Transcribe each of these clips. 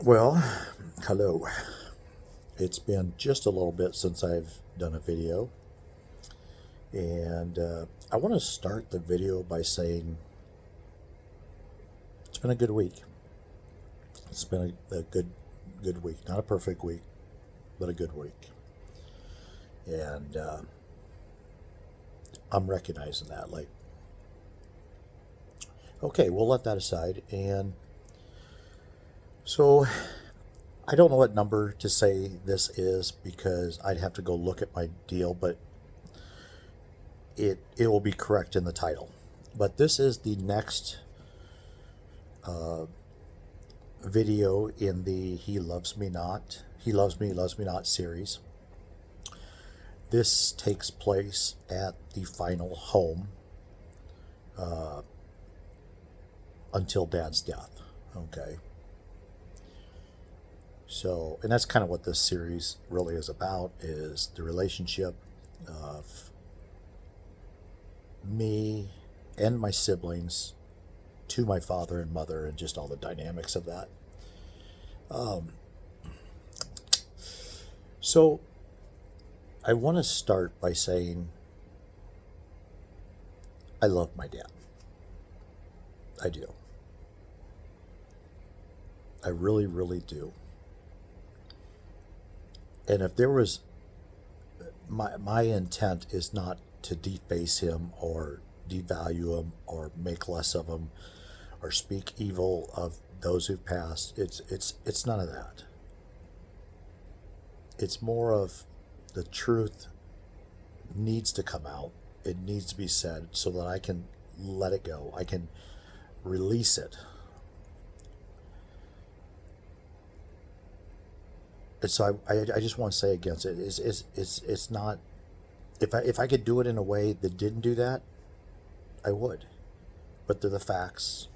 Well, hello. It's been just a little bit since I've done a video, and I want to start the video by saying it's been a good week. It's been a good week. Not a perfect week, but a good week. And I'm recognizing that. Like, okay, we'll let that aside. And so I don't know what number to say this is because I'd have to go look at my deal, but it will be correct in the title. But this is the next uh, video in the He Loves Me, Loves Me Not series. This takes place at the final home uh, until Dad's death. Okay. So, and that's kind of what this series really is about, is the relationship of me and my siblings to my father and mother and just all the dynamics of that. Um, so I want to start by saying I love my dad. I do. I really, really do. And if there was, my intent is not to deface him or devalue him or make less of him or speak evil of those who've passed. It's none of that. It's more of the truth needs to come out. It needs to be said so that I can let it go. I can release it. And so I just want to say against it is it's not, if I could do it in a way that didn't do that, I would. But they're the facts,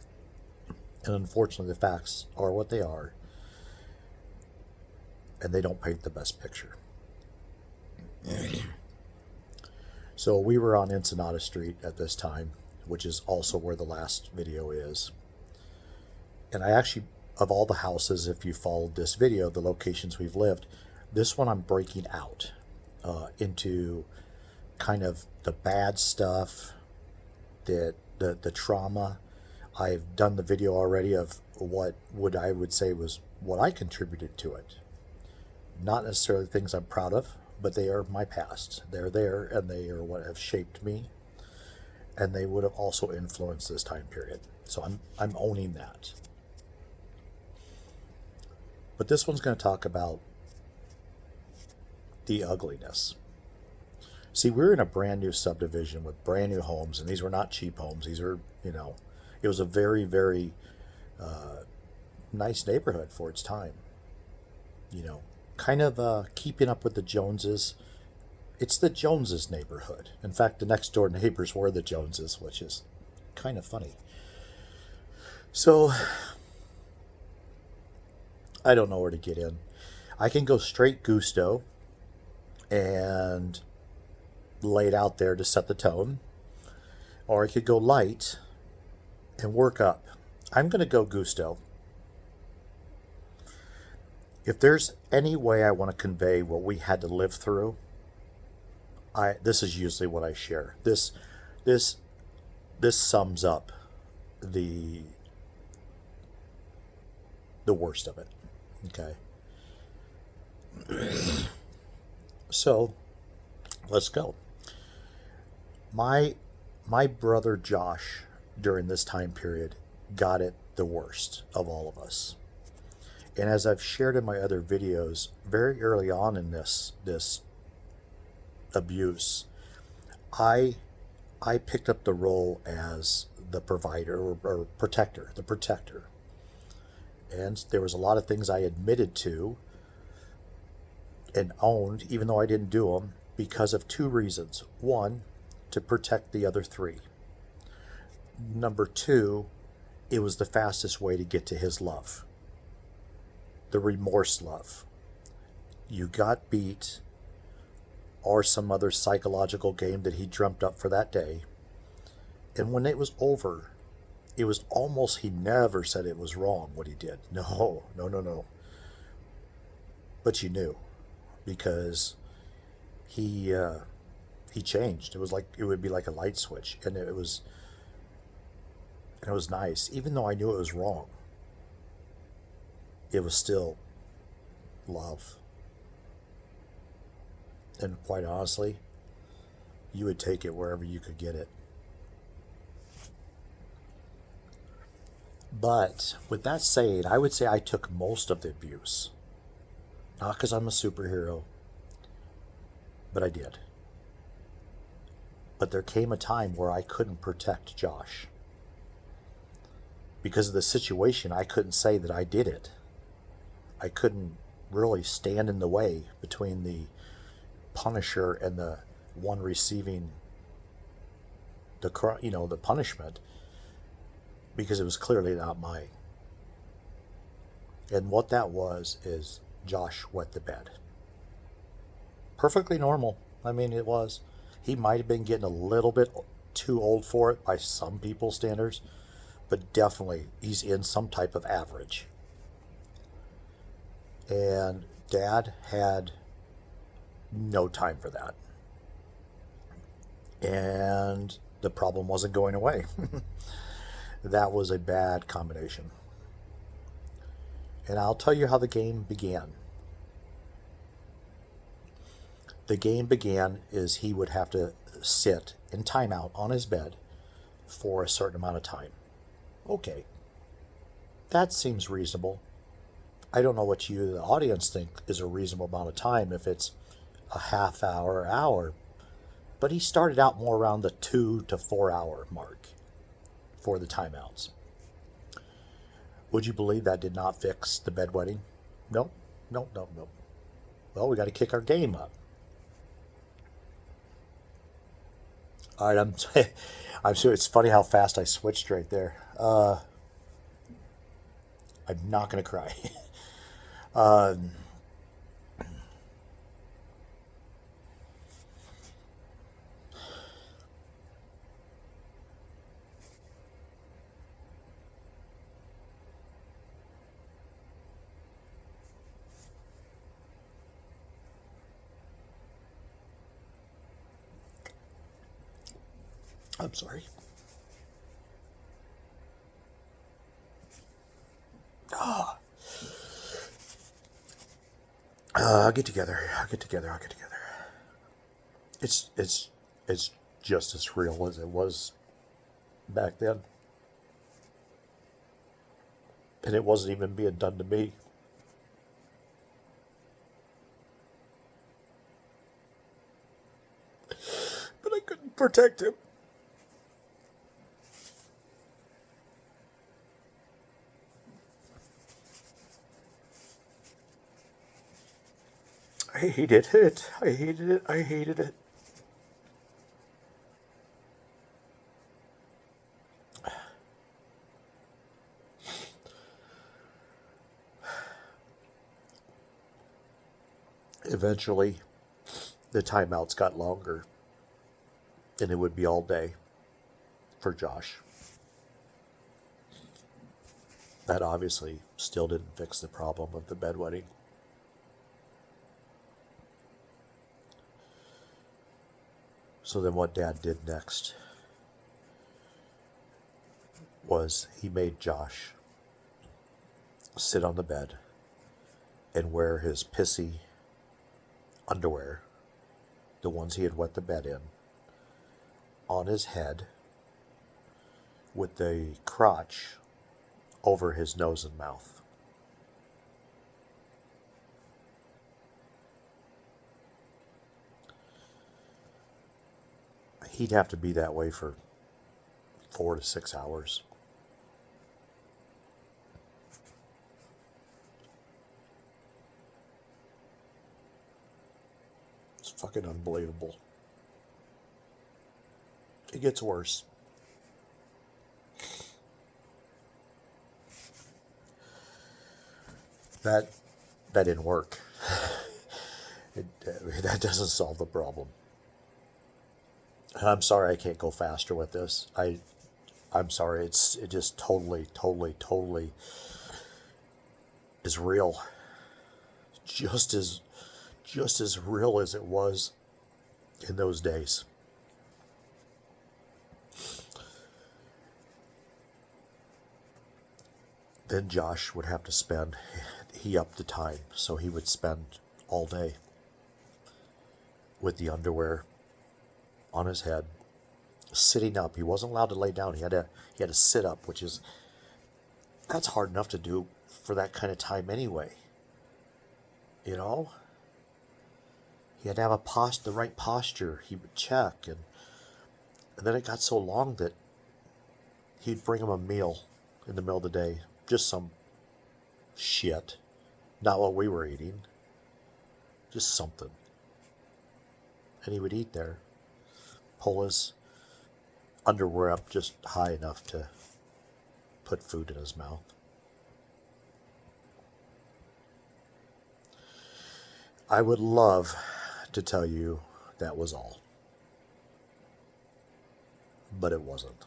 and unfortunately the facts are what they are, and they don't paint the best picture. So we were on Ensenada Street at this time, which is also where the last video is. And I actually, of all the houses, if you followed this video, the locations we've lived, this one I'm breaking out into kind of the bad stuff, the trauma. I've done the video already of what would I would say was what I contributed to it. Not necessarily things I'm proud of, but they are my past. They're there, and they are what have shaped me, and they would have also influenced this time period. So I'm owning that. But this one's going to talk about the ugliness. See, we're in a brand new subdivision with brand new homes, and these were not cheap homes. These are, it was a very, very nice neighborhood for its time. You know, kind of keeping up with the Joneses. It's the Joneses neighborhood. In fact, the next door neighbors were the Joneses, which is kind of funny. So I don't know where to get in. I can go straight gusto and lay it out there to set the tone, or I could go light and work up. I'm going to go gusto. If there's any way I want to convey what we had to live through, I this is usually what I share. This this sums up the the worst of it. Okay. So, let's go. My my brother Josh during this time period got it the worst of all of us. And as I've shared in my other videos, very early on in this abuse, I I picked up the role as the provider or protector, the protector. And there was a lot of things I admitted to and owned, even though I didn't do them, because of two reasons. One, to protect the other three. Number two, it was the fastest way to get to his love, the remorse love. You got beat, or some other psychological game that he dreamt up for that day. And when it was over, It was almost, he never said it was wrong what he did. No, no, no, no. But you knew because he uh, he changed. It was like it would be like a light switch, and it was nice. Even though I knew it was wrong, it was still love. And quite honestly, you would take it wherever you could get it. But with that said, I would say I took most of the abuse. Not because I'm a superhero, but I did. But there came a time where I couldn't protect Josh. Because of the situation, I couldn't say that I did it. I couldn't really stand in the way between the punisher and the one receiving the punishment, because it was clearly not mine. And what that was is Josh wet the bed. Perfectly normal. I mean, it was. He might have been getting a little bit too old for it by some people's standards, but definitely he's in some type of average. And Dad had no time for that. And the problem wasn't going away. That was a bad combination. And I'll tell you how the game began. The game began is he would have to sit in timeout on his bed for a certain amount of time. Okay, that seems reasonable. I don't know what you, the audience, think is a reasonable amount of time, if it's a half hour, hour. But he started out more around the 2 to 4 hour mark for the timeouts. Would you believe that did not fix the bedwetting? No, no, no, no. Well, we got to kick our game up. All right, I'm sure it's funny how fast I switched right there. I'm not gonna cry. um, I'm sorry. Oh, I'll get together. I'll get together. I'll get together. It's just as real as it was back then, and it wasn't even being done to me. But I couldn't protect him. I hated it. I hated it. I hated it. Eventually, the timeouts got longer, and it would be all day for Josh. That obviously still didn't fix the problem of the bedwetting. So then, what Dad did next was he made Josh sit on the bed and wear his pissy underwear, the ones he had wet the bed in, on his head with the crotch over his nose and mouth. He'd have to be that way for 4 to 6 hours. It's fucking unbelievable. It gets worse. That that didn't work. That doesn't solve the problem. I'm sorry I can't go faster with this. I'm sorry, it just totally is real. Just as just as real as it was in those days. Then Josh would have to spend, he upped the time, so he would spend all day with the underwear on his head, sitting up. He wasn't allowed to lay down. He had to sit up, which is that's hard enough to do for that kind of time anyway. You know, he had to have the right posture. He would check, and then it got so long that he'd bring him a meal in the middle of the day, just some shit, not what we were eating, just something, and he would eat there, pull his underwear up just high enough to put food in his mouth. I would love to tell you that was all, but it wasn't.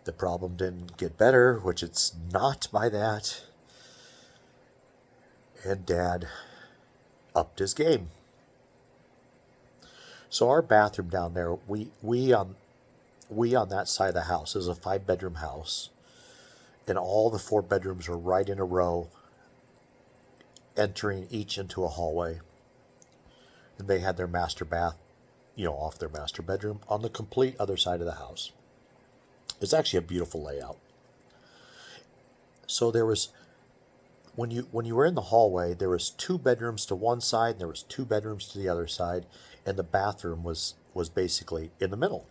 The problem didn't get better, which it's not by that, and Dad upped his game. So our bathroom down there, we on that side of the house is a 5-bedroom house, and all the 4 bedrooms are right in a row, entering each into a hallway. And they had their master bath, off their master bedroom on the complete other side of the house. It's actually a beautiful layout. So there was, when you were in the hallway, there was 2 bedrooms to one side, and there was 2 bedrooms to the other side, and the bathroom was basically in the middle.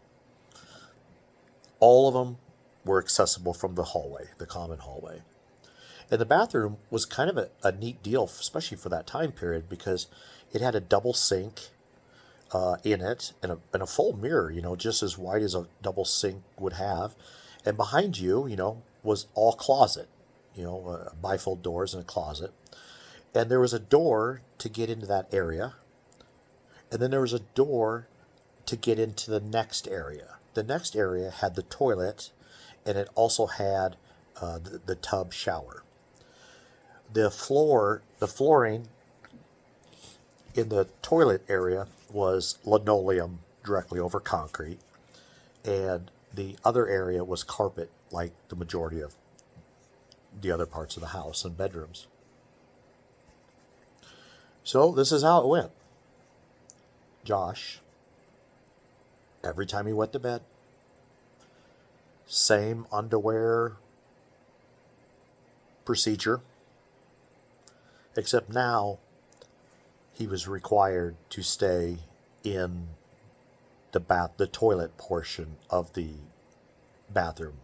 All of them were accessible from the hallway, the common hallway. And the bathroom was kind of a neat deal, especially for that time period, because it had a double sink in it and a full mirror, just as wide as a double sink would have. And behind you, was all closet, bifold doors and a closet. And there was a door to get into that area. And then there was a door to get into the next area. The next area had the toilet, and it also had the tub shower. The flooring in the toilet area was linoleum directly over concrete, and the other area was carpet, like the majority of the other parts of the house and bedrooms. So this is how it went. Josh, every time he went to bed, same underwear procedure, except now he was required to stay in the toilet portion of the bathroom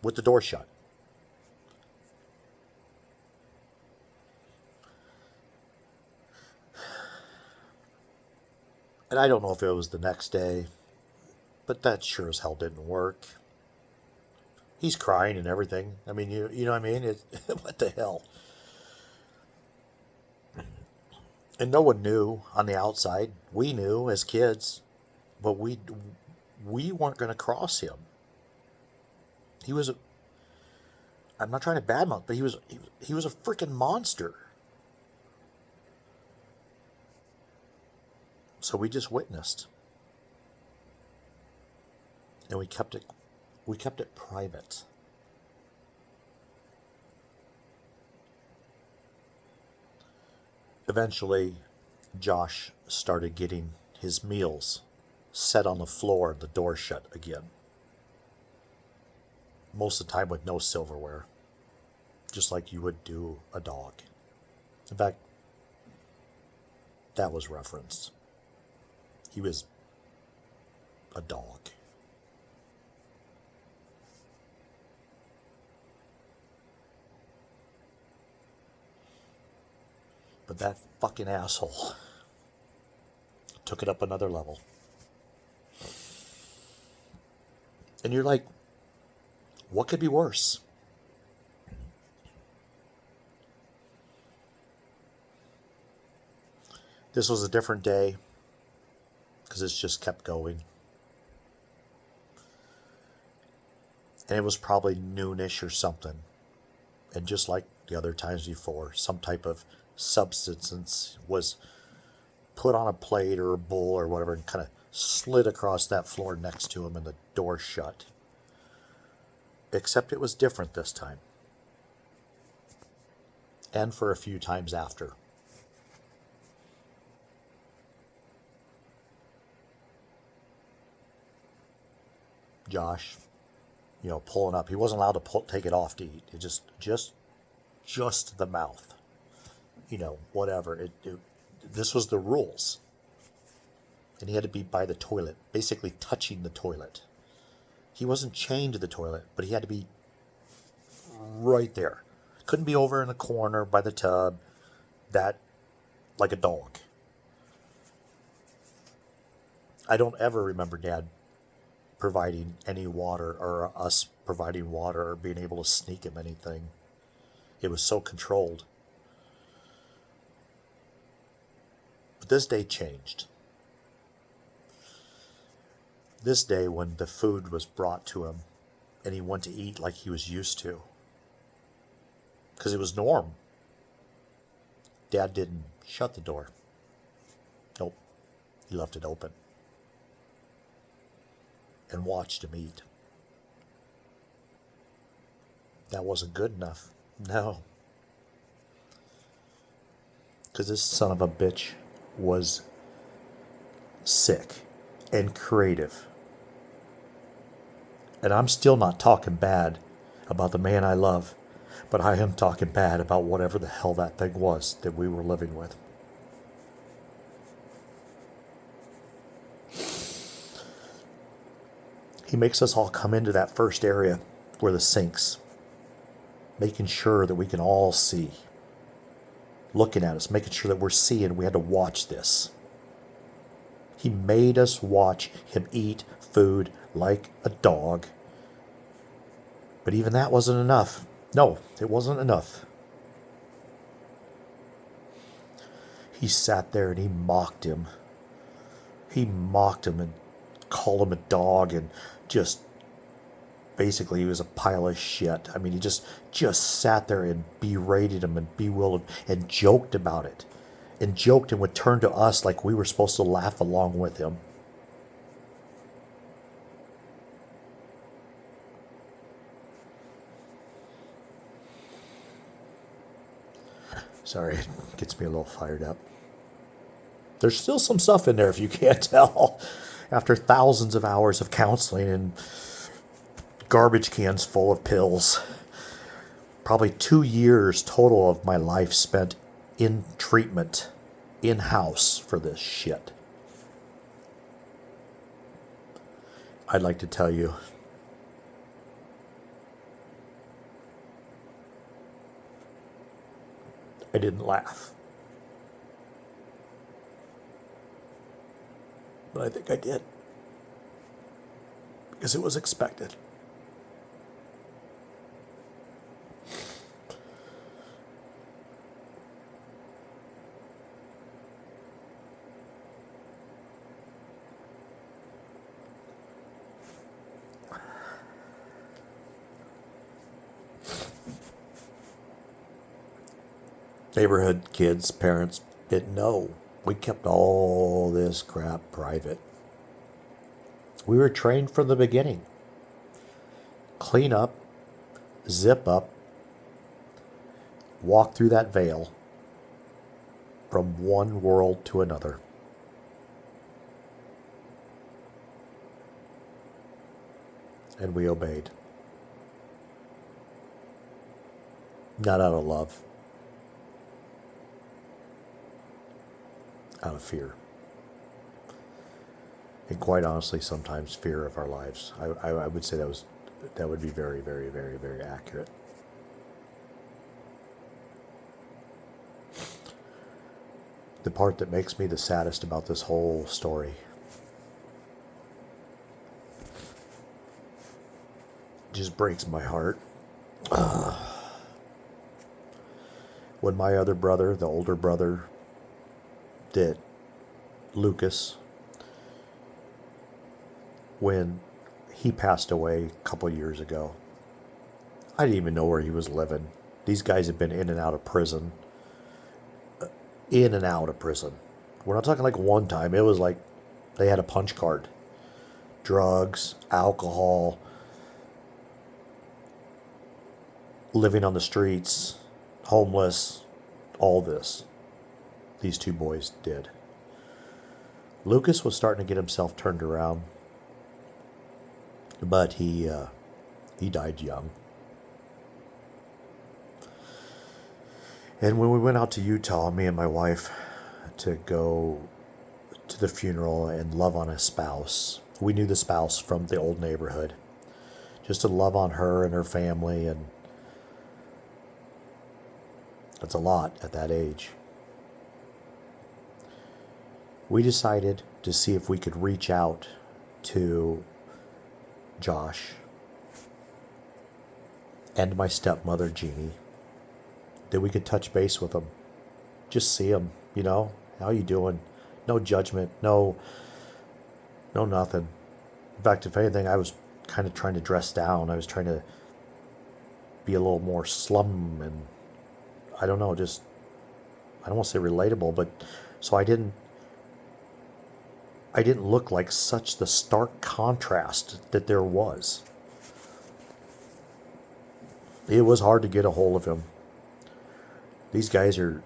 with the door shut. And I don't know if it was the next day, but that sure as hell didn't work. He's crying and everything. I mean, you know what I mean? What the hell? And no one knew on the outside. We knew as kids, but we weren't going to cross him. He was I'm not trying to badmouth, but he was a freaking monster. So we just witnessed, and we kept it private. Eventually, Josh started getting his meals set on the floor, the door shut again. Most of the time with no silverware, just like you would do a dog. In fact, that was referenced. He was a dog. But that fucking asshole took it up another level. And you're like, what could be worse? This was a different day because it's just kept going. And it was probably noonish or something. And just like the other times before, some type of substance was put on a plate or a bowl or whatever and kind of slid across that floor next to him, and the door shut. Except it was different this time. And for a few times after. Josh, pulling up. He wasn't allowed to take it off to eat. It just the mouth. Whatever. This was the rules. And he had to be by the toilet, basically touching the toilet. He wasn't chained to the toilet, but he had to be right there. Couldn't be over in the corner by the tub, like a dog. I don't ever remember Dad providing any water, or us providing water, or being able to sneak him anything. It was so controlled. But this day changed. This day, when the food was brought to him and he went to eat like he was used to, because it was norm, Dad didn't shut the door. Nope, he left it open and watched him eat. That wasn't good enough. No. Because this son of a bitch was sick and creative. And I'm still not talking bad about the man I love, but I am talking bad about whatever the hell that thing was that we were living with. He makes us all come into that first area where the sinks, making sure that we can all see, looking at us, making sure that we're seeing. We had to watch this. He made us watch him eat food like a dog. But even that wasn't enough. No, it wasn't enough. He sat there and he mocked him. He mocked him and called him a dog, and just basically he was a pile of shit. I mean, he just sat there and berated him and bewildered and joked about it. And joked and would turn to us like we were supposed to laugh along with him. Sorry, it gets me a little fired up. There's still some stuff in there if you can't tell. After thousands of hours of counseling and garbage cans full of pills. Probably 2 years total of my life spent in treatment, in-house for this shit. I'd like to tell you, I didn't laugh. But I think I did. Because it was expected. Neighborhood kids, parents didn't know. We kept all this crap private. We were trained from the beginning. Clean up, zip up, walk through that veil from one world to another. And we obeyed. Not out of love. Out of fear. And quite honestly, sometimes fear of our lives. I would say that would be very, very, very, very accurate. The part that makes me the saddest about this whole story just breaks my heart. When my other brother, the older brother, that Lucas, when he passed away a couple years ago, I didn't even know where he was living. These guys have been in and out of prison. In and out of prison. We're not talking like one time. It was like they had a punch card. Drugs, alcohol, living on the streets, homeless, all this. These two boys did. Lucas was starting to get himself turned around, but he died young. And when we went out to Utah, me and my wife, to go to the funeral and love on a spouse, we knew the spouse from the old neighborhood, just to love on her and her family, and that's a lot at that age. We decided to see if we could reach out to Josh and my stepmother, Jeannie, that we could touch base with them, just see them, how you doing? No judgment, no nothing. In fact, if anything, I was kind of trying to dress down. I was trying to be a little more slum, and I don't know, just, I don't want to say relatable, but so I didn't look like such the stark contrast that there was. It was hard to get a hold of him. These guys are,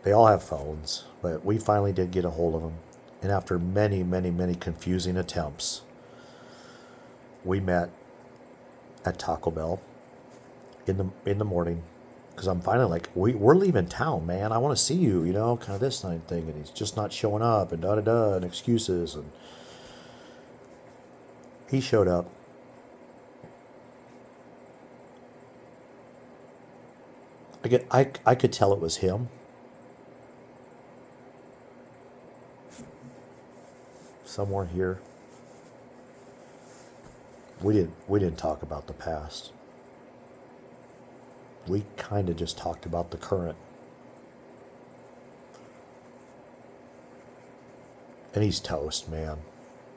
they all have phones, but we finally did get a hold of him. And after many, many, many confusing attempts, we met at Taco Bell in the morning, because I'm finally like, we're leaving town, man. I want to see you, kind of this night thing. And he's just not showing up, and da-da-da, and excuses. And he showed up. I could tell it was him. Somewhere here. We didn't talk about the past. We kind of just talked about the current. And he's toast, man.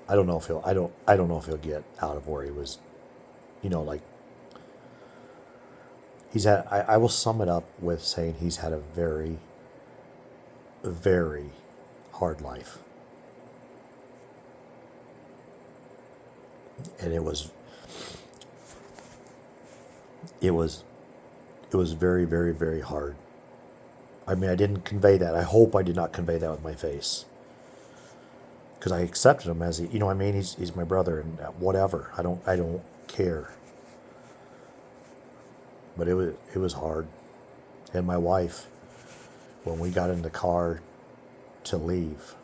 I don't know if he'll get out of where he was, like, I will sum it up with saying he's had a very, very hard life. And it was very, very, very hard. I mean, I didn't convey that. I hope I did not convey that with my face, because I accepted him as he's my brother, and whatever. I don't care. But it was hard. And my wife, when we got in the car to leave,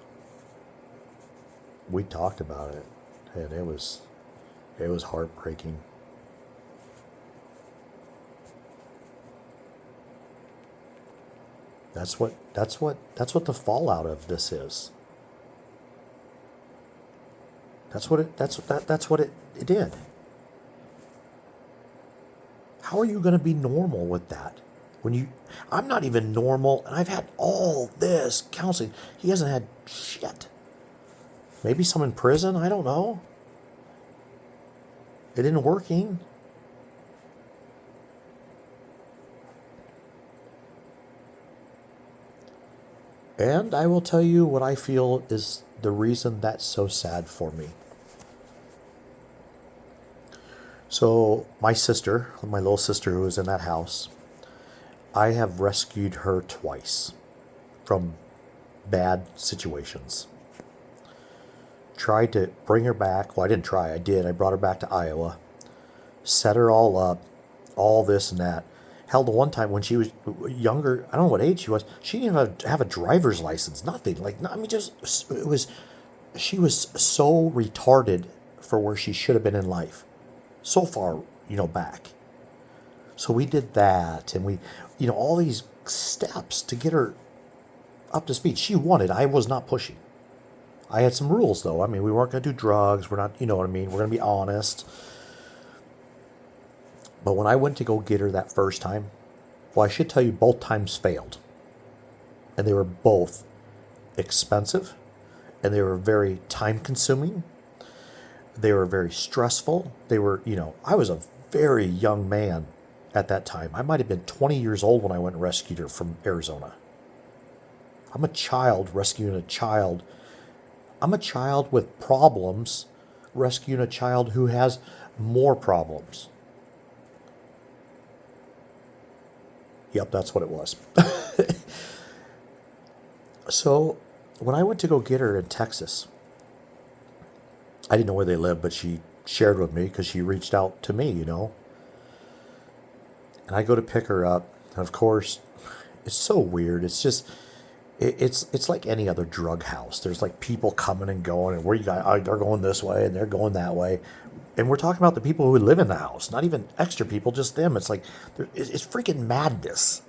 we talked about it, and it was heartbreaking. That's what the fallout of this is. That's what it did. How are you going to be normal with that? I'm not even normal, and I've had all this counseling. He hasn't had shit. Maybe some in prison, I don't know. It isn't working. And I will tell you what I feel is the reason that's so sad for me. So my little sister who was in that house, I have rescued her twice from bad situations. Tried to bring her back. Well, I didn't try. I did. I brought her back to Iowa. Set her all up. All this and that. Hell, the one time when she was younger, I don't know what age she was, she didn't even have a driver's license. Nothing. She was so retarded for where she should have been in life. So far, back. So we did that, and we, all these steps to get her up to speed. She wanted. I was not pushing. I had some rules, though. I mean, we weren't going to do drugs. We're not, you know what I mean? We're going to be honest. But when I went to go get her that first time, well, I should tell you, both times failed. And they were both expensive, and they were very time-consuming. They were very stressful. They were, I was a very young man at that time. I might have been 20 years old when I went and rescued her from Arizona. I'm a child rescuing a child. I'm a child with problems rescuing a child who has more problems. Yep, that's what it was. So when I went to go get her in Texas, I didn't know where they lived, but she shared with me because she reached out to me, And I go to pick her up, and of course, it's so weird. It's just, it's like any other drug house. There's like people coming and going, and where you guys, they're going this way and they're going that way, and we're talking about the people who live in the house, not even extra people, just them. It's like it's freaking madness.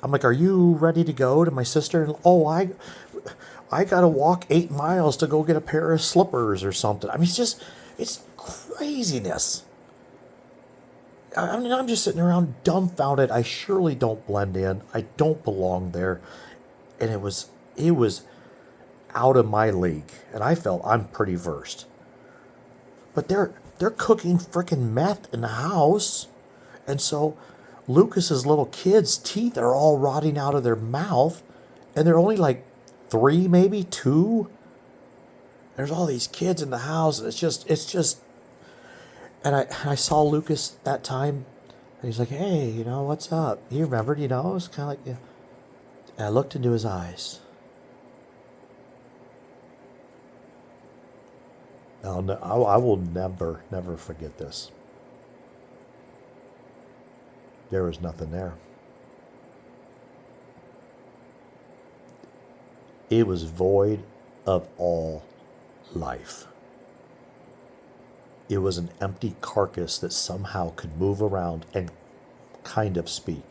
I'm like, are you ready to go to my sister? And oh, I gotta walk 8 miles to go get a pair of slippers or something. I mean, it's craziness. I mean, I'm just sitting around dumbfounded. I surely don't blend in. I don't belong there. And it was out of my league. And I felt I'm pretty versed. But they're cooking frickin' meth in the house. And so Lucas's little kids' teeth are all rotting out of their mouth. And they're only like 3, maybe 2. There's all these kids in the house. And it's just. And I saw Lucas that time, and he's like, hey, what's up? He remembered, it was kind of like, yeah. And I looked into his eyes. I will never, never forget this. There was nothing there. It was void of all life. It was an empty carcass that somehow could move around and kind of speak.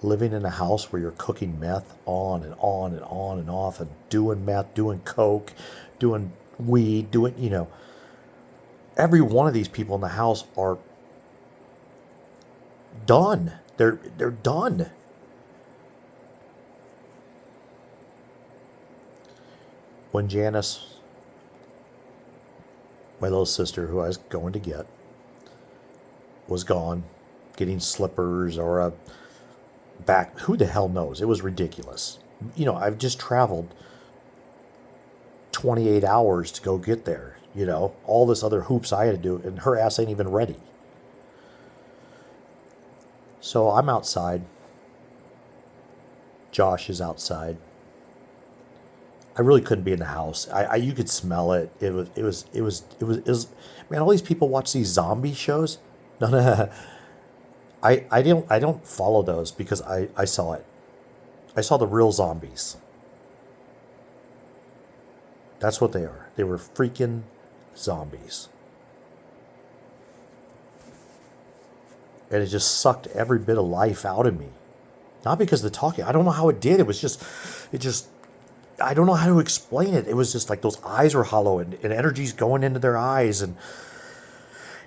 Living in a house where you're cooking meth on and on and on and off and doing meth, doing coke, doing weed, doing, every one of these people in the house are done. They're done. When Janice, my little sister, who I was going to get, was gone, getting slippers or a back, who the hell knows? It was ridiculous. I've just traveled 28 hours to go get there. All this other hoops I had to do, and her ass ain't even ready. So I'm outside. Josh is outside. I really couldn't be in the house. You could smell it. It was. Man, all these people watch these zombie shows. No. I don't follow those because I saw it. I saw the real zombies. That's what they are. They were freaking zombies. And it just sucked every bit of life out of me. Not because of the talking. I don't know how it did. It just I don't know how to explain it. It was just like those eyes were hollow and energy's going into their eyes. And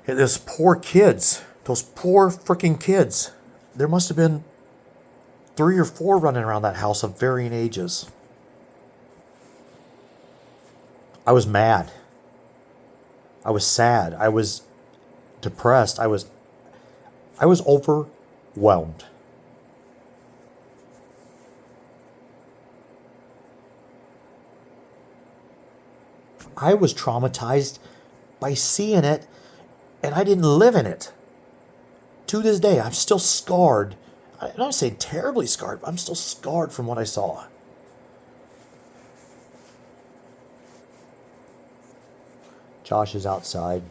those poor kids, those poor freaking kids. There must have been 3 or 4 running around that house of varying ages. I was mad. I was sad. I was depressed. I was overwhelmed. I was traumatized by seeing it, and I didn't live in it. To this day, I'm still scarred. I'm not saying terribly scarred, but I'm still scarred from what I saw. Josh is outside.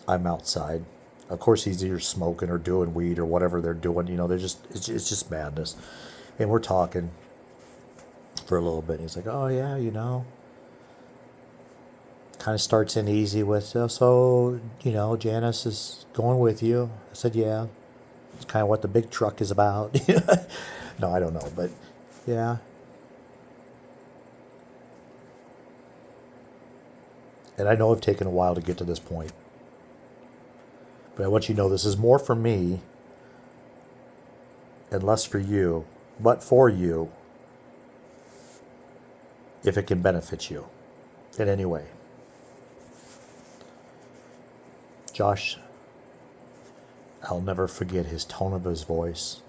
I'm outside. Of course, he's either smoking or doing weed or whatever they're doing. It's just madness. And we're talking for a little bit. And he's like, oh, yeah, kind of starts in easy with, so, Janice is going with you. I said, yeah. It's kind of what the big truck is about. No, I don't know, but yeah. And I know I've taken a while to get to this point. But I want you to know this is more for me and less for you, but for you if it can benefit you in any way. Josh I'll never forget his tone of his voice.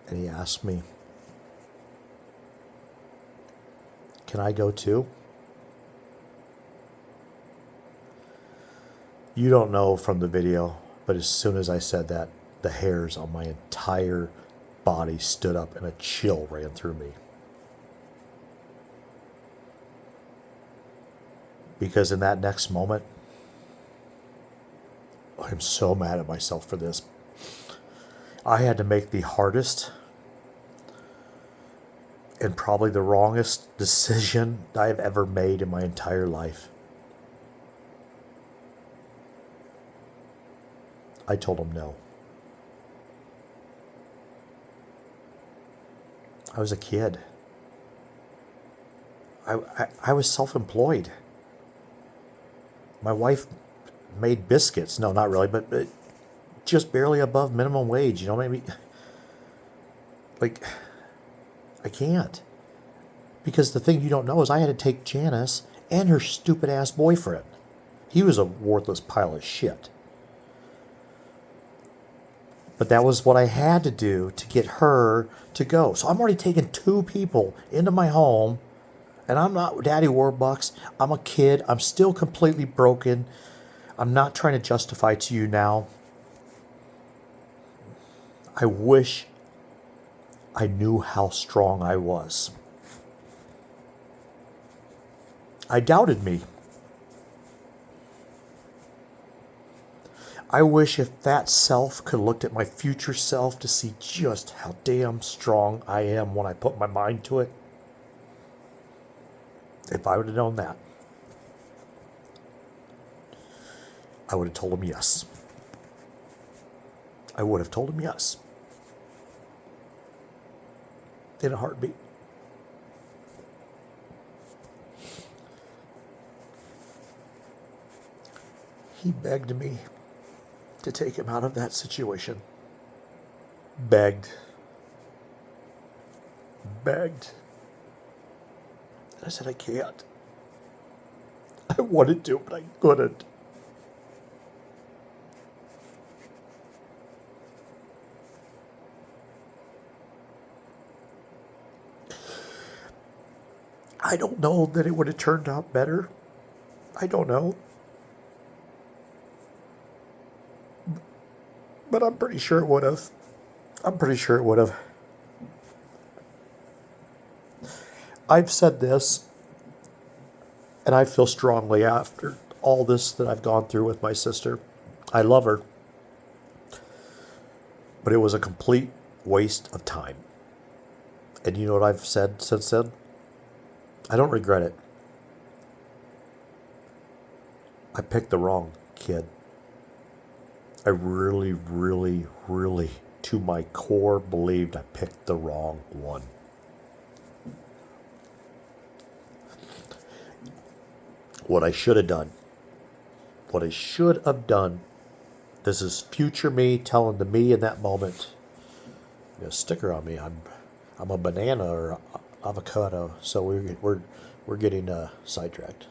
And he asked me, "Can I go too?" You don't know from the video, but as soon as I said that, the hairs on my entire body stood up and a chill ran through me. Because in that next moment, I'm so mad at myself for this. I had to make the hardest and probably the wrongest decision I have ever made in my entire life. I told him no. I was a kid. I was self-employed. My wife made biscuits. No, not really, but just barely above minimum wage. You know, maybe. Like, I can't. Because the thing you don't know is I had to take Janice and her stupid ass boyfriend. He was a worthless pile of shit. But that was what I had to do to get her to go. So I'm already taking 2 people into my home. And I'm not Daddy Warbucks. I'm a kid. I'm still completely broken. I'm not trying to justify to you now. I wish I knew how strong I was. I doubted me. I wish if that self could have looked at my future self to see just how damn strong I am when I put my mind to it. If I would have known that, I would have told him yes. I would have told him yes. In a heartbeat. He begged me to take him out of that situation. Begged. And I said, I can't. I wanted to, but I couldn't. I don't know that it would have turned out better. I don't know. But I'm pretty sure it would have. I've said this, and I feel strongly after all this that I've gone through with my sister. I love her. But it was a complete waste of time. And you know what I've said since then? I don't regret it. I picked the wrong kid. I really, really, really, to my core, believed I picked the wrong one. What I should have done. This is future me telling the me in that moment. You know, sticker on me. I'm a banana or avocado. So we're getting sidetracked.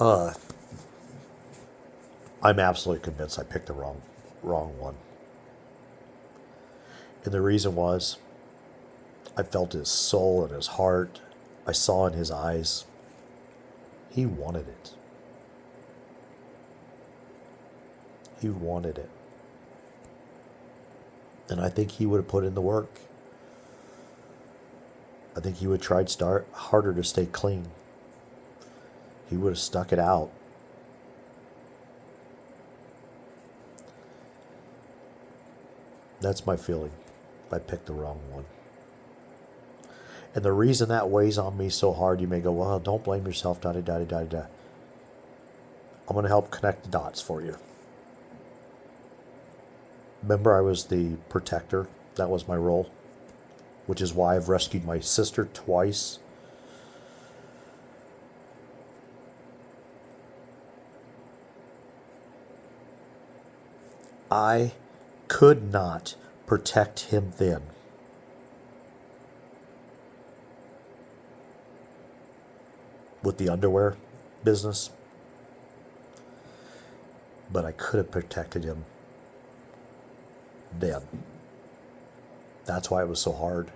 I'm absolutely convinced I picked the wrong one. And the reason was I felt his soul and his heart. I saw in his eyes. He wanted it. He wanted it. And I think he would have put in the work. I think he would have tried harder to stay clean. He would have stuck it out. That's my feeling. I picked the wrong one. And the reason that weighs on me so hard, you may go, well, don't blame yourself, da-da-da-da-da-da. I'm going to help connect the dots for you. Remember, I was the protector. That was my role, which is why I've rescued my sister twice. I could not protect him then. with the underwear business, but I could have protected him then. That's why it was so hard.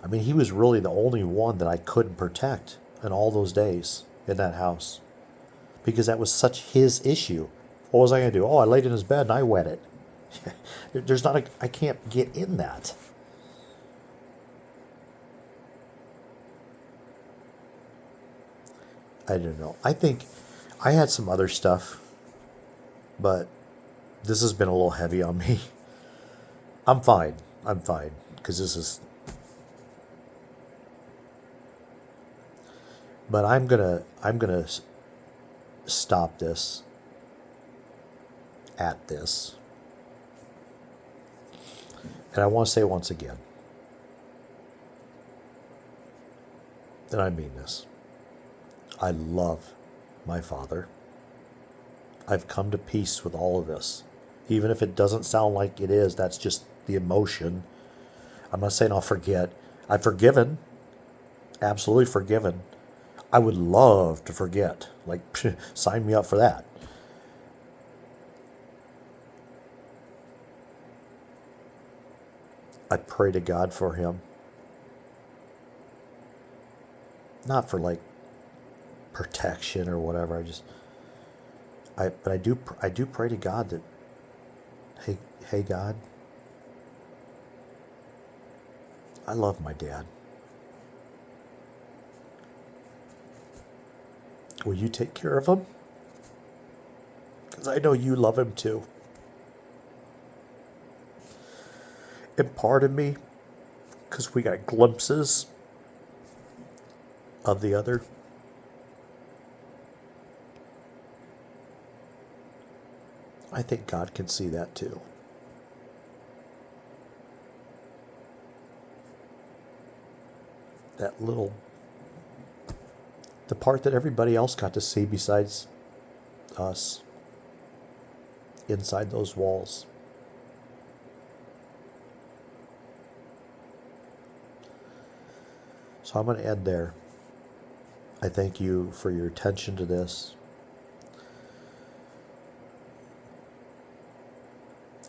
I mean, he was really the only one that I couldn't protect in all those days in that house because that was such his issue. What was I going to do? Oh, I laid in his bed and I wet it. I can't get in that. I don't know. I think I had some other stuff, but this has been a little heavy on me. I'm fine. I'm fine because this is. But I'm gonna stop this at this. And I want to say once again, and I mean this, I love my father. I've come to peace with all of this. Even if it doesn't sound like it is, that's just the emotion. I'm not saying I'll forget. I've forgiven, absolutely forgiven. I would love to forget. Like, sign me up for that. I pray to God for him. Not for like protection or whatever. But I do pray to God that, hey God, I love my dad. Will you take care of him? Because I know you love him too. And part of me, because we got glimpses of the other, I think God can see that too. That little, the part that everybody else got to see besides us inside those walls. So I'm going to end there. I thank you for your attention to this.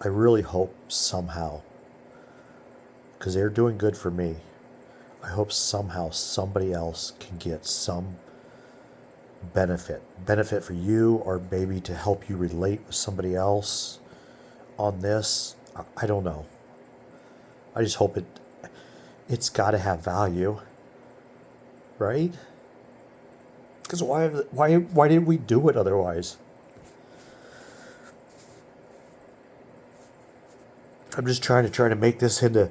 I really hope somehow, because they're doing good for me, I hope somehow somebody else can get some benefit for you, or maybe to help you relate with somebody else on this. I don't know. I just hope it's got to have value, right? Because why did we do it otherwise? I'm just trying to make this into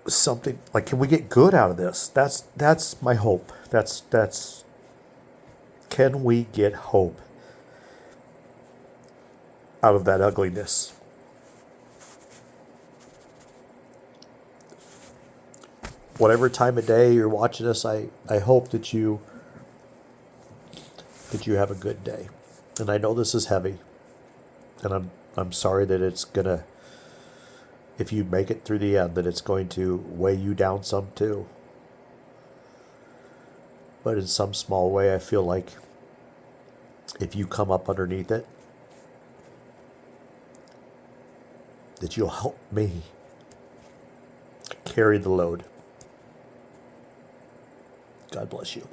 something like, can we get good out of this? That's my hope. That's can we get hope out of that ugliness? Whatever time of day you're watching this, I hope that you have a good day. And I know this is heavy, and I'm sorry that it's gonna, if you make it through the end, that it's going to weigh you down some too. But in some small way, I feel like if you come up underneath it, that you'll help me carry the load. God bless you.